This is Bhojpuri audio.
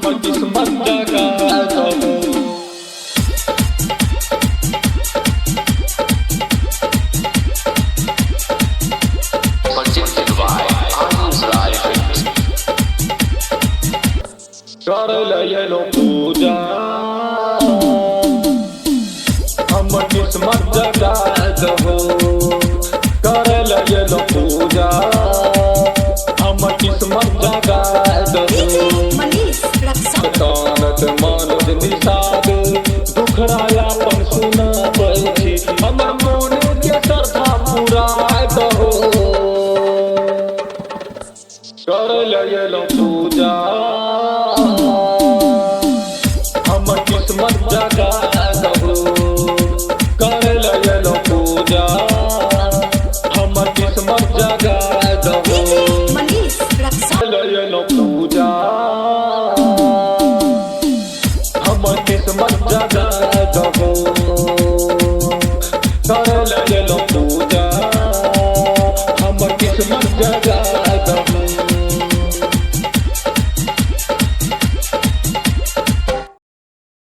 हमर किस्मत जगा दहो। कर लो पूजा हमर किस्मत जगा दहो। कर लो पूजा हमर किस्मत जगा दहो। कानत मानद निषाद दुखरायापन सुनाबै छी हमर मोन के श्रद्धा पूरा दहो। कर लो पूजा हमर किस्मत जगा दहो। कर लो पूजा हमर किस्मत जगा दहो। कर लो पूजा हमर किस्मत जगा दहो।